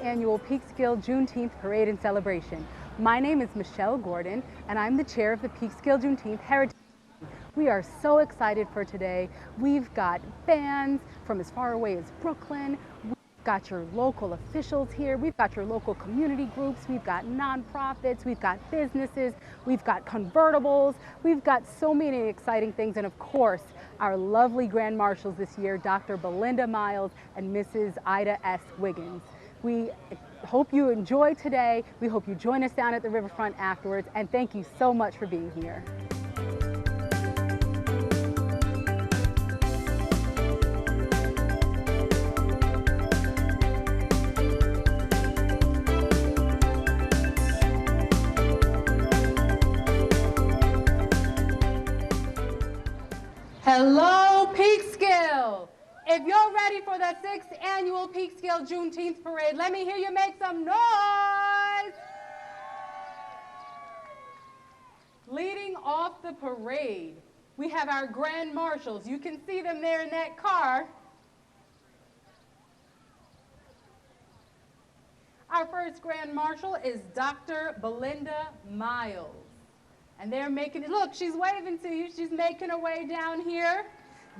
annual Peekskill Juneteenth Parade and Celebration. My name is Michelle Gordon, and I'm the chair of the Peekskill Juneteenth Heritage. We are so excited for today. We've got bands from as far away as Brooklyn. We've got your local officials here. We've got your local community groups. We've got nonprofits. We've got businesses. We've got convertibles. We've got so many exciting things. And of course, our lovely Grand Marshals this year, Dr. Belinda Miles and Mrs. Ida S. Wiggins. We hope you enjoy today. We hope you join us down at the riverfront afterwards. And thank you so much for being here. Hello, Peekskill! If you're ready for the 6th annual Peekskill Juneteenth Parade, let me hear you make some noise! Leading off the parade, we have our Grand Marshals. You can see them there in that car. Our first Grand Marshal is Dr. Belinda Miles. And they're making it, look, she's waving to you. She's making her way down here.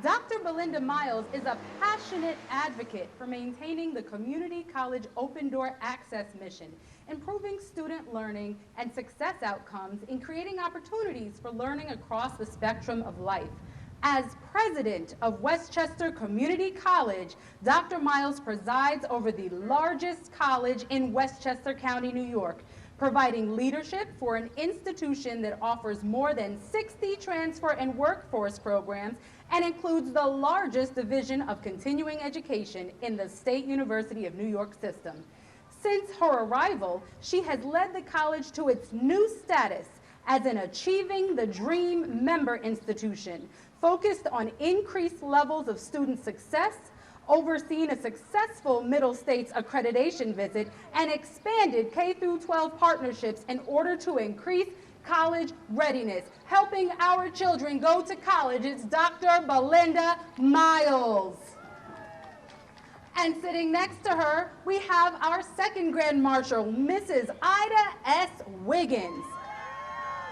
Dr. Belinda Miles is a passionate advocate for maintaining the community college open door access mission, improving student learning and success outcomes in creating opportunities for learning across the spectrum of life. As president of Westchester Community College, Dr. Miles presides over the largest college in Westchester County, New York, providing leadership for an institution that offers more than 60 transfer and workforce programs and includes the largest division of continuing education in the State University of New York system. Since her arrival, she has led the college to its new status as an Achieving the Dream member institution, focused on increased levels of student success, overseen a successful Middle States accreditation visit, and expanded K-12 partnerships in order to increase college readiness. Helping our children go to college is Dr. Belinda Miles. And sitting next to her, we have our second Grand Marshal, Mrs. Ida S. Wiggins.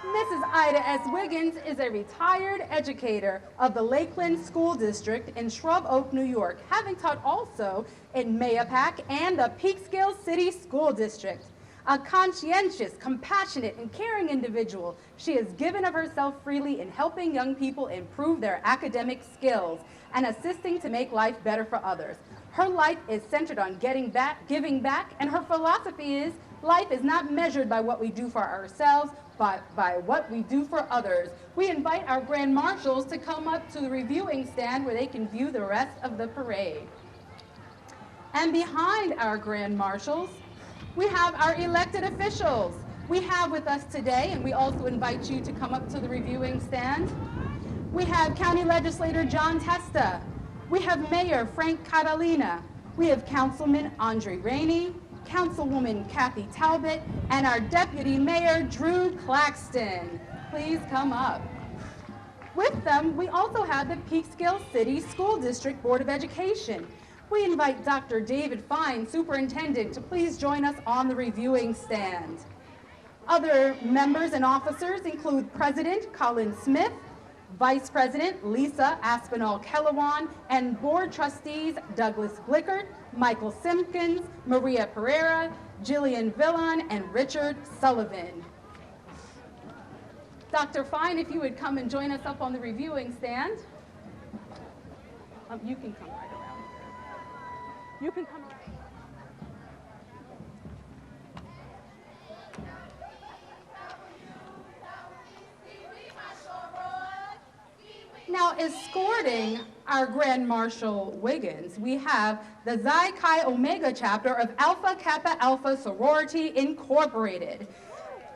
Mrs. Ida S. Wiggins is a retired educator of the Lakeland School District in Shrub Oak, New York, having taught also in Mayapack and the Peekskill City School District. A conscientious, compassionate, and caring individual, she has given of herself freely in helping young people improve their academic skills and assisting to make life better for others. Her life is centered on giving back, and her philosophy is life is not measured by what we do for ourselves, but by what we do for others. We invite our Grand Marshals to come up to the reviewing stand where they can view the rest of the parade. And behind our Grand Marshals, we have our elected officials. We have with us today, and we also invite you to come up to the reviewing stand. We have County Legislator John Testa. We have Mayor Frank Catalina. We have Councilman Andre Rainey, Councilwoman Kathy Talbot, and our Deputy Mayor Drew Claxton. Please come up. With them, we also have the Peekskill City School District Board of Education. We invite Dr. David Fine, Superintendent, to please join us on the reviewing stand. Other members and officers include President Colin Smith, Vice President Lisa Aspinall-Kellewan, and Board Trustees Douglas Blickert, Michael Simpkins, Maria Pereira, Jillian Villon, and Richard Sullivan. Dr. Fine, if you would come and join us up on the reviewing stand. You can come right around here. You can come around. Now, escorting our Grand Marshal Wiggins, we have the Xi Chi Omega chapter of Alpha Kappa Alpha Sorority Incorporated.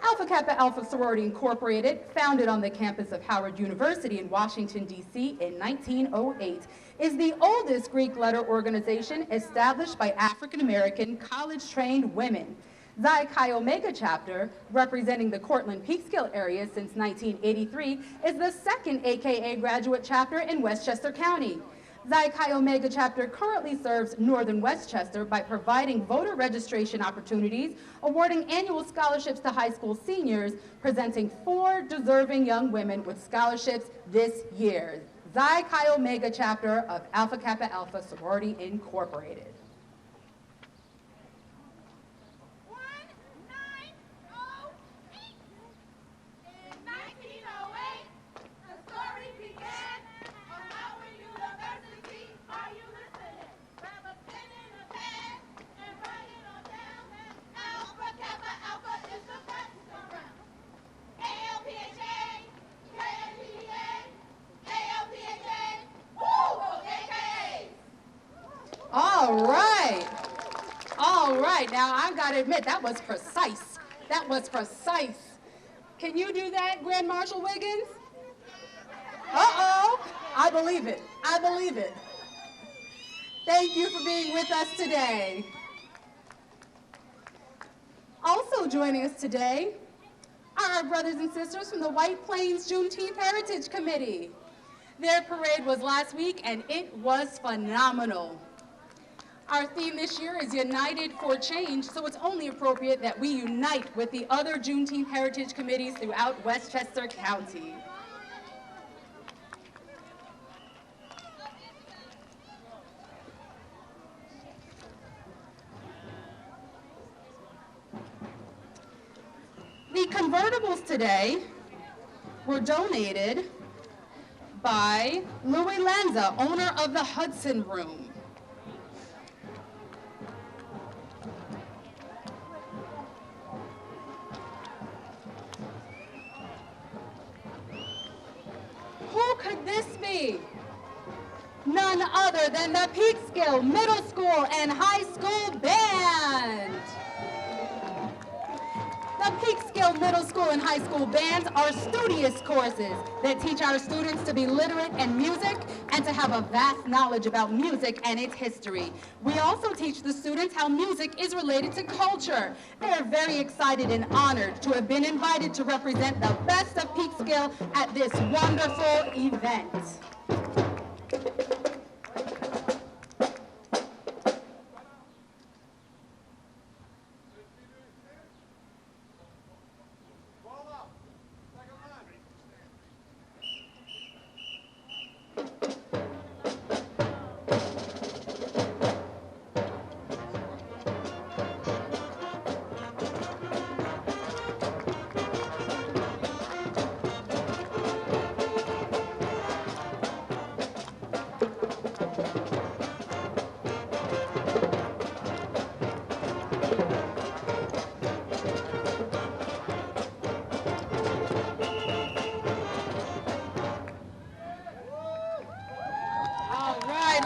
Alpha Kappa Alpha Sorority Incorporated, founded on the campus of Howard University in Washington, D.C. in 1908, is the oldest Greek letter organization established by African-American college-trained women. Xi Chi Omega chapter, representing the Cortland Peekskill area since 1983, is the second AKA graduate chapter in Westchester County. Xi Chi Omega chapter currently serves Northern Westchester by providing voter registration opportunities, awarding annual scholarships to high school seniors, presenting 4 deserving young women with scholarships this year. Xi Chi Omega chapter of Alpha Kappa Alpha Sorority Incorporated. All right, now I've got to admit, that was precise. That was precise. Can you do that, Grand Marshal Wiggins? Uh-oh, I believe it, I believe it. Thank you for being with us today. Also joining us today are our brothers and sisters from the White Plains Juneteenth Heritage Committee. Their parade was last week and it was phenomenal. Our theme this year is United for Change, so it's only appropriate that we unite with the other Juneteenth Heritage Committees throughout Westchester County. The convertibles today were donated by Louis Lanza, owner of the Hudson Room. Who could this be? None other than the Peekskill Middle School and High School Band. The Peekskill Middle School and High School bands are studious courses that teach our students to be literate in music and to have a vast knowledge about music and its history. We also teach the students how music is related to culture. They are very excited and honored to have been invited to represent the best of Peekskill at this wonderful event.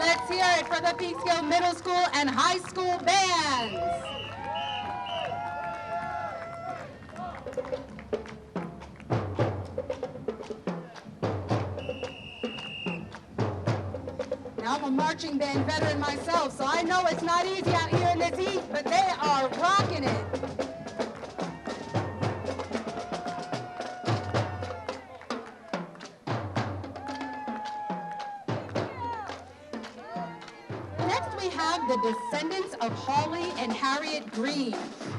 Let's hear it for the Peekskill Middle School and High School bands. Now, I'm a marching band veteran myself, so I know it's not easy out here in this heat, but they are rocking it. The descendants of Hawley and Harriet Green.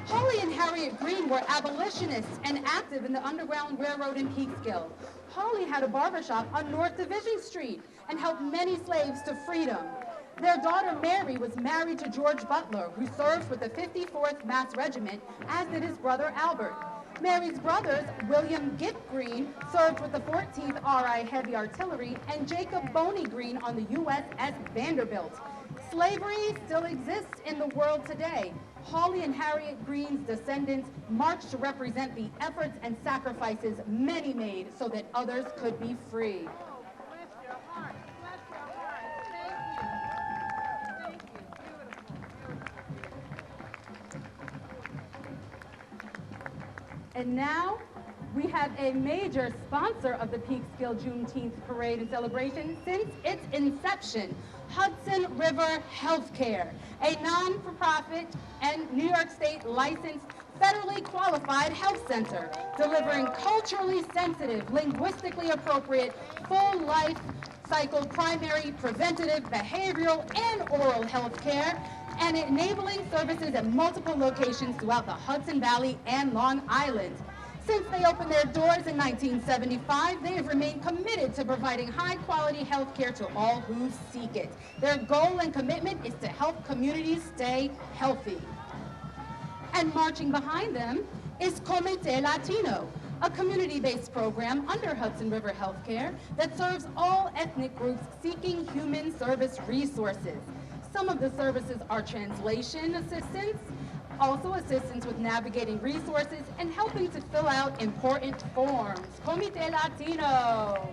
Hawley and Harriet Green were abolitionists and active in the Underground Railroad in Peekskill. Hawley had a barbershop on North Division Street and helped many slaves to freedom. Their daughter Mary was married to George Butler, who served with the 54th Mass Regiment, as did his brother Albert. Mary's brothers, William Gift Green, served with the 14th RI Heavy Artillery, and Jacob Boney Green on the USS Vanderbilt. Slavery still exists in the world today. Hawley and Harriet Green's descendants marched to represent the efforts and sacrifices many made so that others could be free. And now, we have a major sponsor of the Peekskill Juneteenth Parade and Celebration since its inception, Hudson River Healthcare, a non-for-profit and New York State licensed, federally qualified health center, delivering culturally sensitive, linguistically appropriate, full-life cycle primary, preventative, behavioral, and oral health care, and enabling services at multiple locations throughout the Hudson Valley and Long Island. Since they opened their doors in 1975, they have remained committed to providing high-quality health care to all who seek it. Their goal and commitment is to help communities stay healthy. And marching behind them is Comité Latino, a community-based program under Hudson River Healthcare that serves all ethnic groups seeking human service resources. Some of the services are translation assistance, also assistance with navigating resources, and helping to fill out important forms. Comité Latino.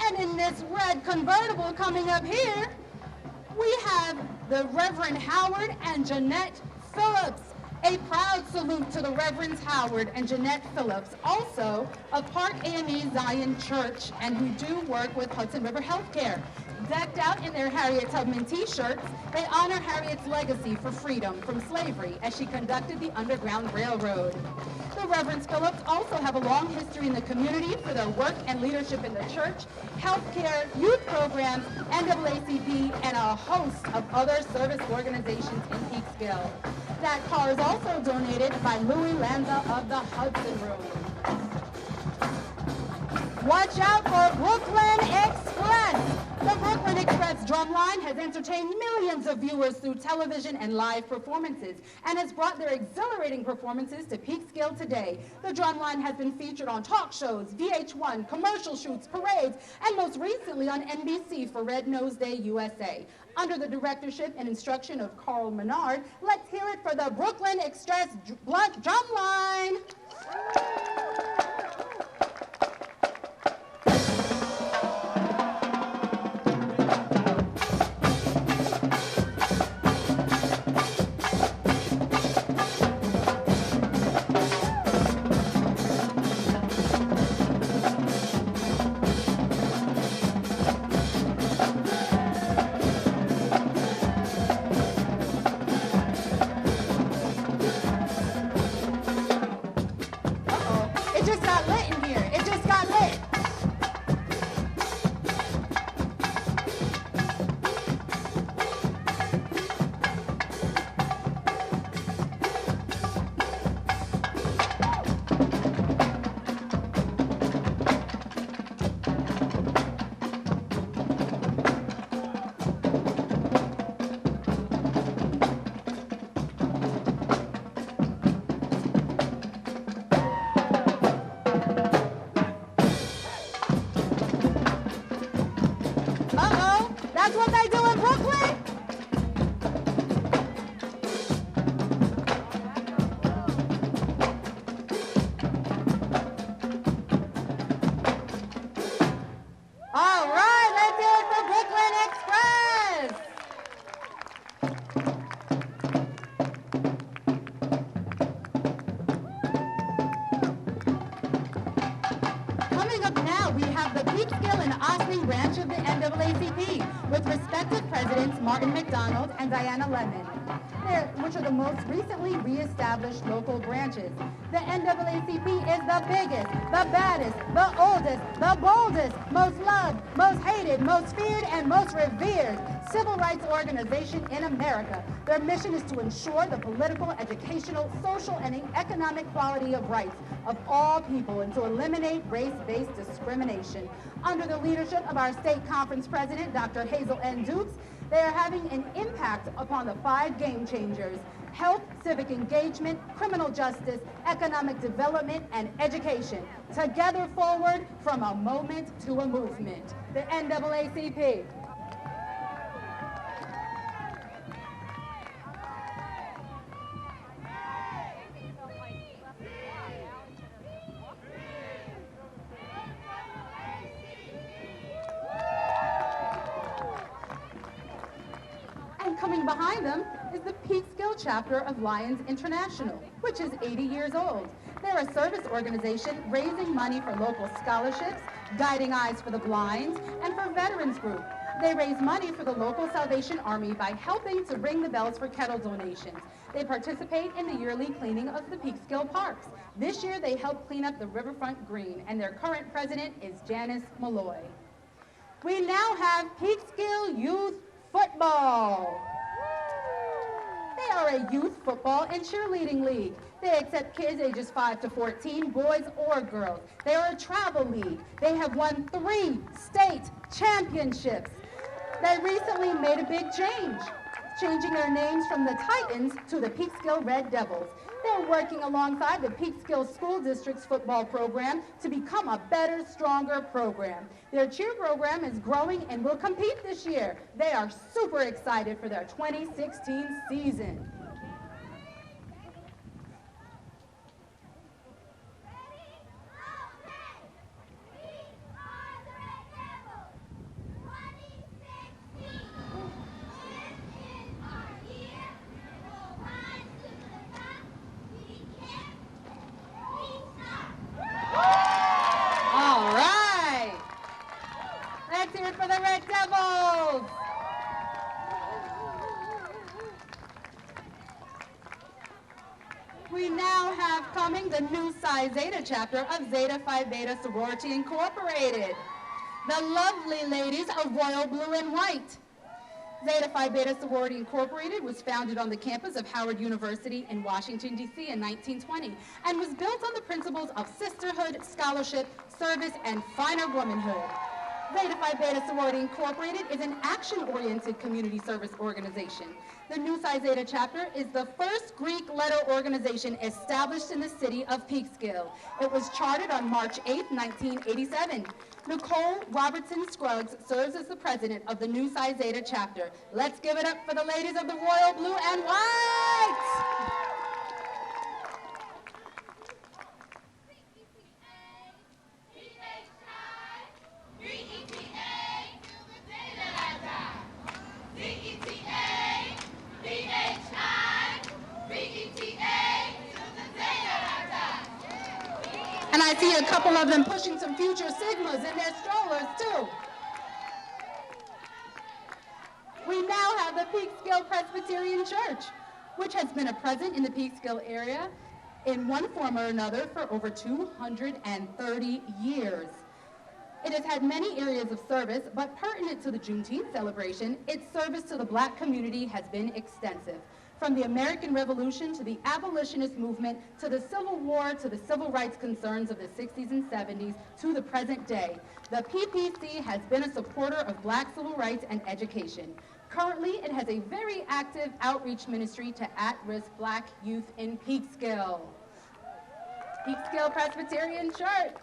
And in this red convertible coming up here, we have the Reverend Howard and Jeanette Phillips. A proud salute to the Reverends Howard and Jeanette Phillips, also of Park AME Zion Church, and who do work with Hudson River Healthcare. Decked out in their Harriet Tubman t-shirts, they honor Harriet's legacy for freedom from slavery as she conducted the Underground Railroad. The Reverends Phillips also have a long history in the community for their work and leadership in the church, healthcare, youth programs, NAACP, and a host of other service organizations in Peekskill. That car is also donated by Louis Lanza of the Hudson Room. Watch out for Brooklyn Express. The Brooklyn Express drumline has entertained millions of viewers through television and live performances and has brought their exhilarating performances to Peekskill today. The drumline has been featured on talk shows, VH1, commercial shoots, parades, and most recently on NBC for Red Nose Day USA. Under the directorship and instruction of Carl Menard, let's hear it for the Brooklyn Express drumline. It just got lit in here. It just got lit. That's what they do in Brooklyn? All right, let's do it for Brooklyn Express. Coming up now, we have the Peekskill and Ossining branch of the NAACP, with respective presidents Martin McDonald and Diana Lemon, which are the most recently re-established local branches. The NAACP is the biggest, the baddest, the oldest, the boldest, most loved, most hated, most feared, and most revered civil rights organization in America. Their mission is to ensure the political, educational, social, and economic quality of rights of all people and to eliminate race-based discrimination. Under the leadership of our state conference president, Dr. Hazel N. Dukes, they are having an impact upon the 5 game changers: health, civic engagement, criminal justice, economic development, and education. Together forward from a moment to a movement. The NAACP. Coming behind them is the Peekskill chapter of Lions International, which is 80 years old. They're a service organization raising money for local scholarships, guiding eyes for the blind, and for veterans group. They raise money for the local Salvation Army by helping to ring the bells for kettle donations. They participate in the yearly cleaning of the Peekskill parks. This year, they helped clean up the Riverfront Green, and their current president is Janice Malloy. We now have Peekskill Youth Football. They are a youth football and cheerleading league. They accept kids ages 5 to 14, boys or girls. They are a travel league. They have won 3 state championships. They recently made a big change, changing their names from the Titans to the Peekskill Red Devils. They're working alongside the Peekskill School District's football program to become a better, stronger program. Their cheer program is growing and will compete this year. They are super excited for their 2016 season. Let's hear it for the Red Devils! We now have coming the new Psi Zeta chapter of Zeta Phi Beta Sorority Incorporated. The lovely ladies of royal blue and white. Zeta Phi Beta Sorority Incorporated was founded on the campus of Howard University in Washington, D.C. in 1920 and was built on the principles of sisterhood, scholarship, service, and finer womanhood. Zeta Phi Beta Sorority Incorporated is an action-oriented community service organization. The new Psi Zeta chapter is the first Greek letter organization established in the city of Peekskill. It was chartered on March 8, 1987. Nicole Robertson Scruggs serves as the president of the new Psi Zeta chapter. Let's give it up for the ladies of the royal blue and white! And I see a couple of them pushing some future Sigmas in their strollers, too. We now have the Peekskill Presbyterian Church, which has been a present in the Peekskill area in one form or another for over 230 years. It has had many areas of service, but pertinent to the Juneteenth celebration, its service to the Black community has been extensive. From the American Revolution to the abolitionist movement to the Civil War to the civil rights concerns of the 60s and 70s to the present day, the PPC has been a supporter of Black civil rights and education. Currently, it has a very active outreach ministry to at-risk Black youth in Peekskill. Peekskill Presbyterian Church.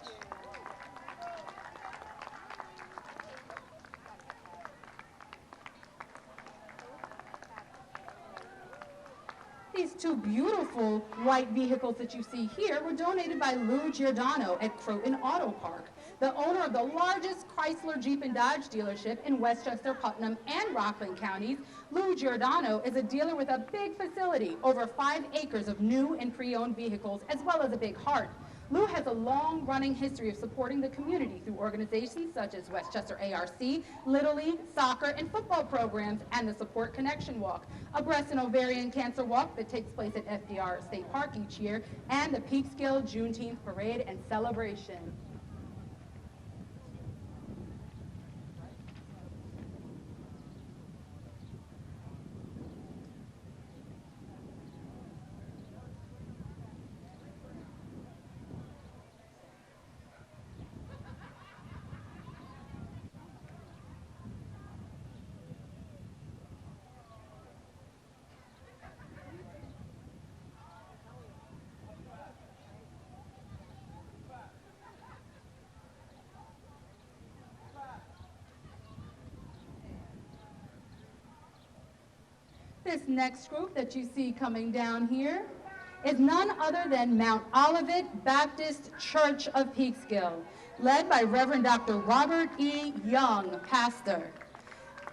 These two beautiful white vehicles that you see here were donated by Lou Giordano at Croton Auto Park, the owner of the largest Chrysler, Jeep, and Dodge dealership in Westchester, Putnam, and Rockland counties. Lou Giordano is a dealer with a big facility, over 5 acres of new and pre-owned vehicles, as well as a big heart. Lou has a long-running history of supporting the community through organizations such as Westchester ARC, Little League, soccer, and football programs, and the Support Connection Walk, a breast and ovarian cancer walk that takes place at FDR State Park each year, and the Peekskill Juneteenth Parade and Celebration. This next group that you see coming down here is none other than Mount Olivet Baptist Church of Peekskill, led by Reverend Dr. Robert E. Young, pastor.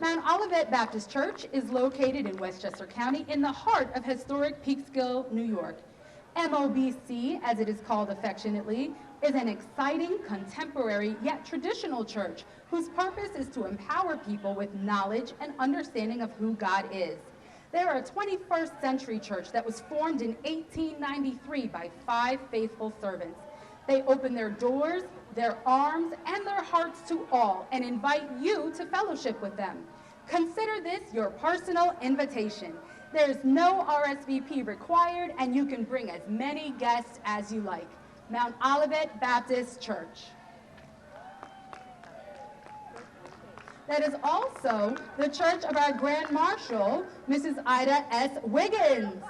Mount Olivet Baptist Church is located in Westchester County in the heart of historic Peekskill, New York. MOBC, as it is called affectionately, is an exciting, contemporary, yet traditional church whose purpose is to empower people with knowledge and understanding of who God is. They are a 21st century church that was formed in 1893 by 5 faithful servants. They open their doors, their arms, and their hearts to all and invite you to fellowship with them. Consider this your personal invitation. There's no RSVP required, and you can bring as many guests as you like. Mount Olivet Baptist Church. That is also the church of our Grand Marshal, Mrs. Ida S. Wiggins.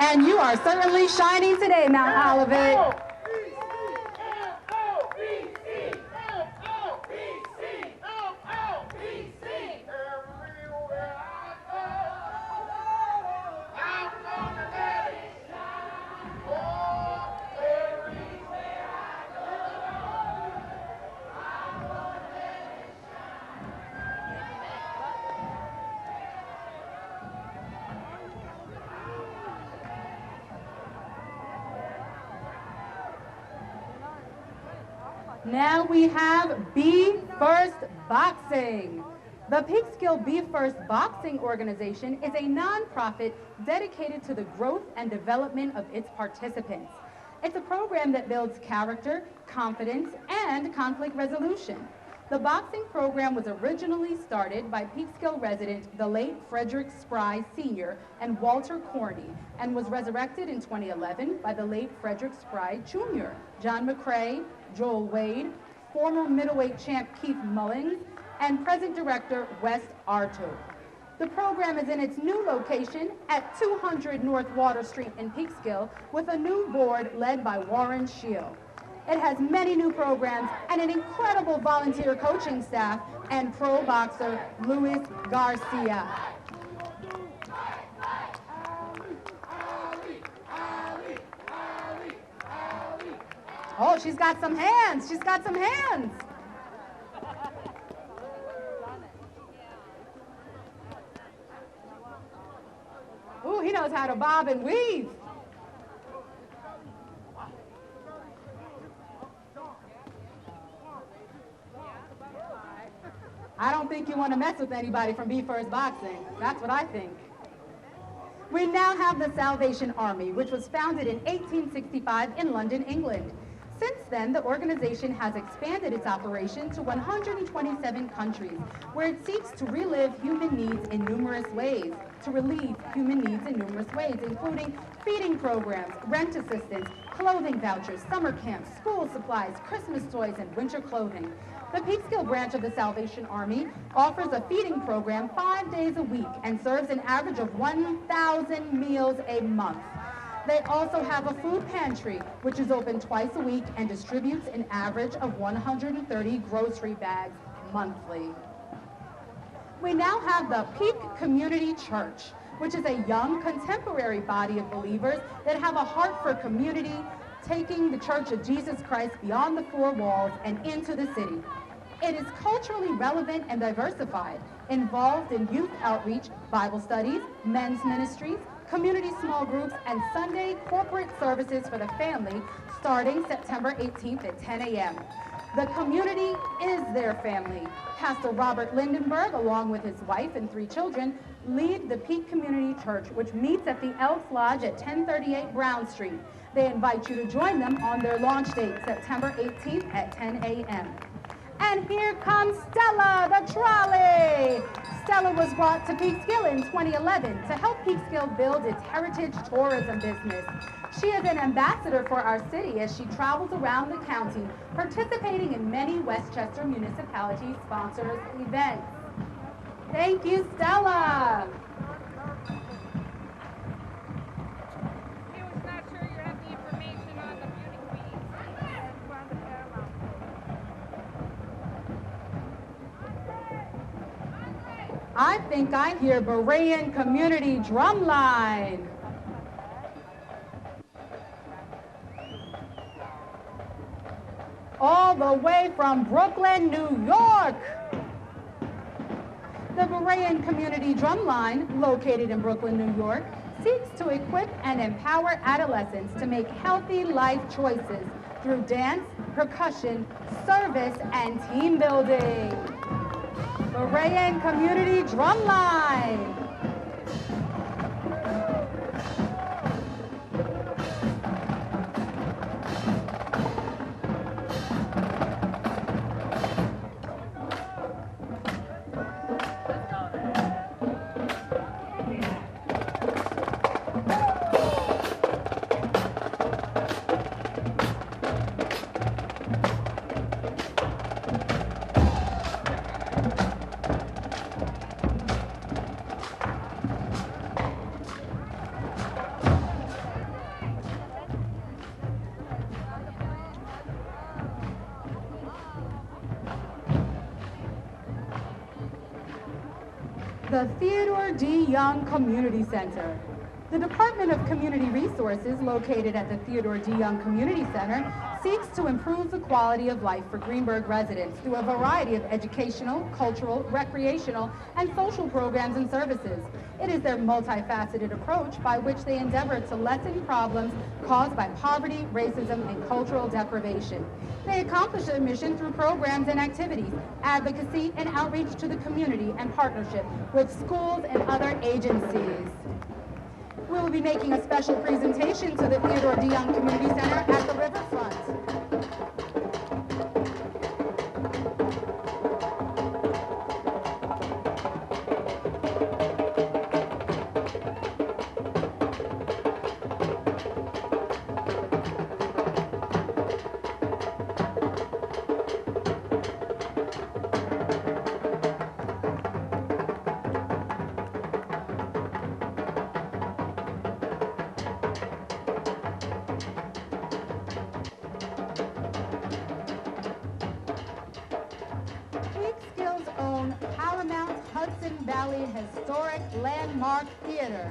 And you are certainly shining today, Mount Olivet. Now we have Be First Boxing. The Peekskill Be First Boxing organization is a nonprofit dedicated to the growth and development of its participants. It's a program that builds character, confidence, and conflict resolution. The boxing program was originally started by Peekskill resident, the late Frederick Spry Sr. and Walter Corney, and was resurrected in 2011 by the late Frederick Spry Jr., John McCrae, Joel Wade, former middleweight champ Keith Mullins, and present director Wes Arto. The program is in its new location at 200 North Water Street in Peekskill with a new board led by Warren Shield. It has many new programs and an incredible volunteer coaching staff and pro boxer Luis Garcia. Oh, she's got some hands. She's got some hands. Ooh, he knows how to bob and weave. I don't think you want to mess with anybody from Be First Boxing. That's what I think. We now have the Salvation Army, which was founded in 1865 in London, England. Since then, the organization has expanded its operation to 127 countries, where it seeks to relive human needs in numerous ways, including feeding programs, rent assistance, clothing vouchers, summer camps, school supplies, Christmas toys, and winter clothing. The Peekskill branch of the Salvation Army offers a feeding program 5 days a week and serves an average of 1,000 meals a month. They also have a food pantry, which is open twice a week and distributes an average of 130 grocery bags monthly. We now have the Peak Community Church, which is a young, contemporary body of believers that have a heart for community, taking the Church of Jesus Christ beyond the 4 walls and into the city. It is culturally relevant and diversified, involved in youth outreach, Bible studies, men's ministries, community small groups, and Sunday corporate services for the family starting September 18th at 10 a.m. The community is their family. Pastor Robert Lindenberg, along with his wife and 3 children, lead the Peak Community Church, which meets at the Elks Lodge at 1038 Brown Street. They invite you to join them on their launch date, September 18th at 10 a.m. And here comes Stella, the trolley. Stella was brought to Peekskill in 2011 to help Peekskill build its heritage tourism business. She is an ambassador for our city as she travels around the county, participating in many Westchester municipality-sponsored events. Thank you, Stella. I think I hear Berean Community Drumline. All the way from Brooklyn, New York. The Berean Community Drumline, located in Brooklyn, New York, seeks to equip and empower adolescents to make healthy life choices through dance, percussion, service, and team building. Berean Community Drumline. The Theodore D. Young Community Center. The Department of Community Resources, located at the Theodore D. Young Community Center, seeks to improve the quality of life for Greenburgh residents through a variety of educational, cultural, recreational, and social programs and services. It is their multifaceted approach by which they endeavor to lessen problems caused by poverty, racism, and cultural deprivation. They accomplish their mission through programs and activities, advocacy, and outreach to the community, and partnership with schools and other agencies. We will be making a special presentation to the Theodore D. Young Community Center at the riverfront. Peekskill's own Paramount Hudson Valley Historic Landmark Theater.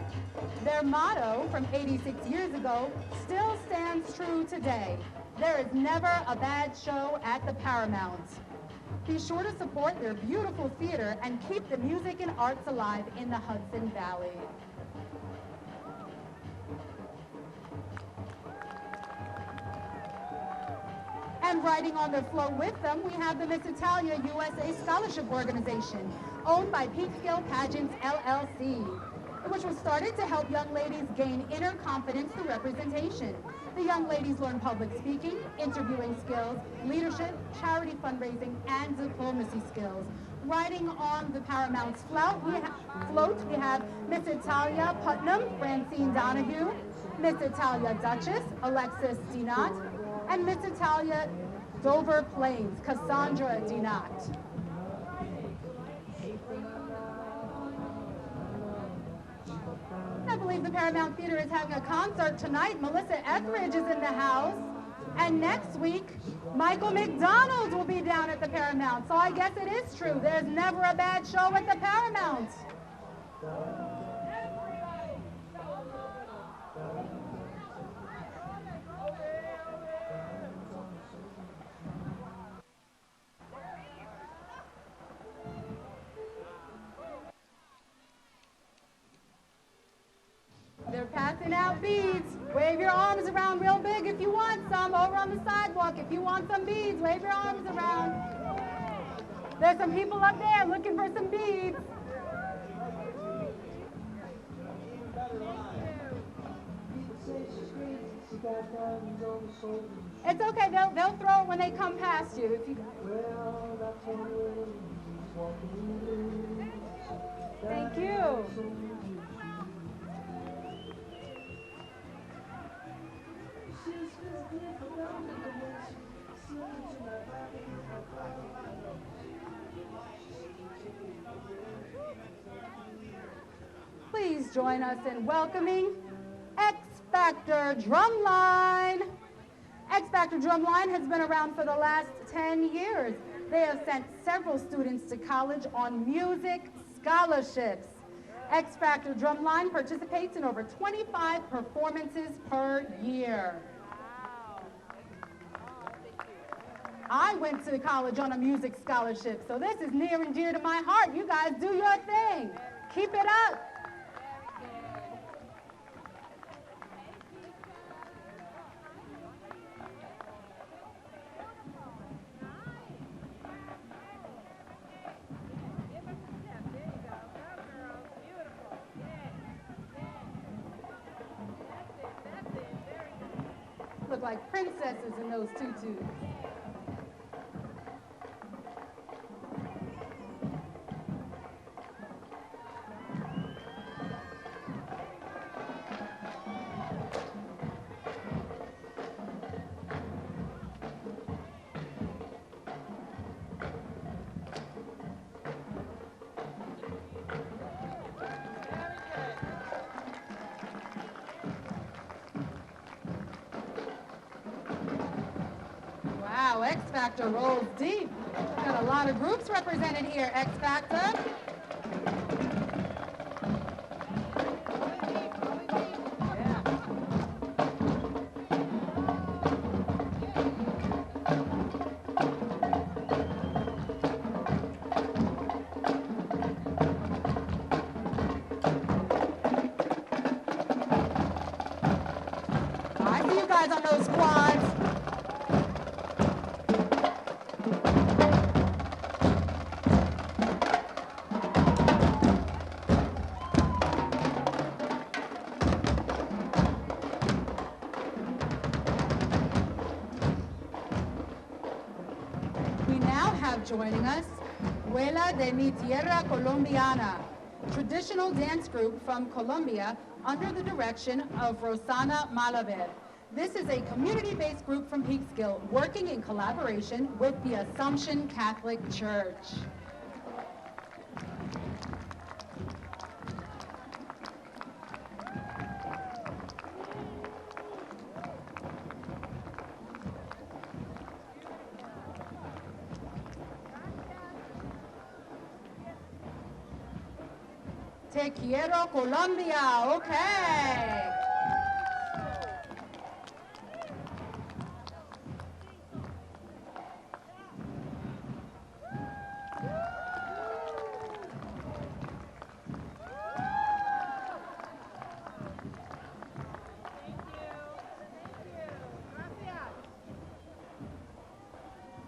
Their motto from 86 years ago still stands true today. There is never a bad show at the Paramount. Be sure to support their beautiful theater and keep the music and arts alive in the Hudson Valley. And riding on their float with them, we have the Miss Italia USA Scholarship Organization, owned by Peekskill Pageants LLC, which was started to help young ladies gain inner confidence through representation. The young ladies learn public speaking, interviewing skills, leadership, charity fundraising, and diplomacy skills. Riding on the Paramount's float, we have Miss Italia Putnam, Francine Donahue, Miss Italia Duchess, Alexis Dinat, and Miss Italia Dover Plains, Cassandra Dinat. I believe the Paramount Theater is having a concert tonight. Melissa Etheridge is in the house. And next week, Michael McDonald will be down at the Paramount. So I guess it is true. There's never a bad show at the Paramount. They're passing out beads. Wave your arms around real big if you want some. Over on the sidewalk, if you want some beads, wave your arms around. There's some people up there looking for some beads. It's okay, they'll throw it when they come past you. If you... Thank you. Please join us in welcoming X Factor Drumline. X Factor Drumline has been around for the last 10 years. They have sent several students to college on music scholarships. X Factor Drumline participates in over 25 performances per year. I went to college on a music scholarship, so this is near and dear to my heart. You guys do your thing. Keep it up. Look like princesses in those tutus. Wow, X Factor rolls deep. Got a lot of groups represented here, X Factor. I see you guys on those quads. Joining us, Huela de mi Tierra Colombiana, traditional dance group from Colombia under the direction of Rosana Malaver. This is a community-based group from Peekskill working in collaboration with the Assumption Catholic Church. Te quiero Colombia, okay.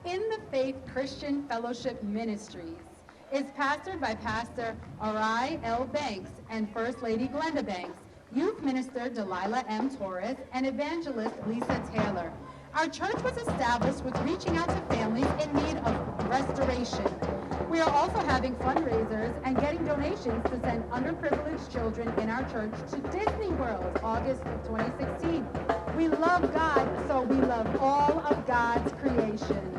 In the Faith Christian Fellowship Ministries is pastored by Pastor Arai L. Banks and First Lady Glenda Banks, Youth Minister Delilah M. Torres, and Evangelist Lisa Taylor. Our church was established with reaching out to families in need of restoration. We are also having fundraisers and getting donations to send underprivileged children in our church to Disney World, August of 2016. We love God, so we love all of God's creations.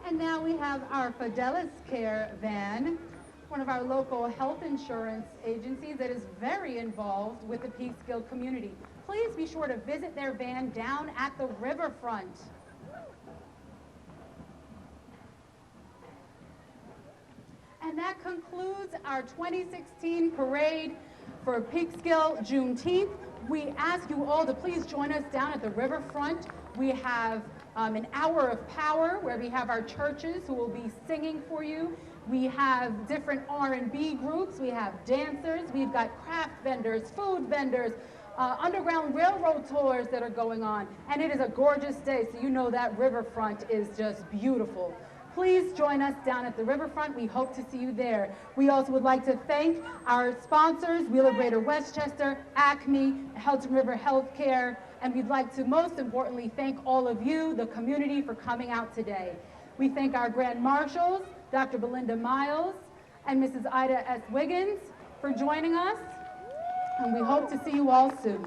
And now we have our Fidelis Care van, one of our local health insurance agencies that is very involved with the Peekskill community. Please be sure to visit their van down at the riverfront. And that concludes our 2016 parade for Peekskill Juneteenth. We ask you all to please join us down at the riverfront. We have an hour of power where we have our churches who will be singing for you. We have different R&B groups. We have dancers. We've got craft vendors, food vendors, Underground Railroad tours that are going on. And it is a gorgeous day, so you know that riverfront is just beautiful. Please join us down at the riverfront. We hope to see you there. We also would like to thank our sponsors, Wheeler Greater Westchester, Acme, Hudson River Healthcare, and we'd like to most importantly thank all of you, the community, for coming out today. We thank our Grand Marshals, Dr. Belinda Miles and Mrs. Ida S. Wiggins, for joining us, and we hope to see you all soon.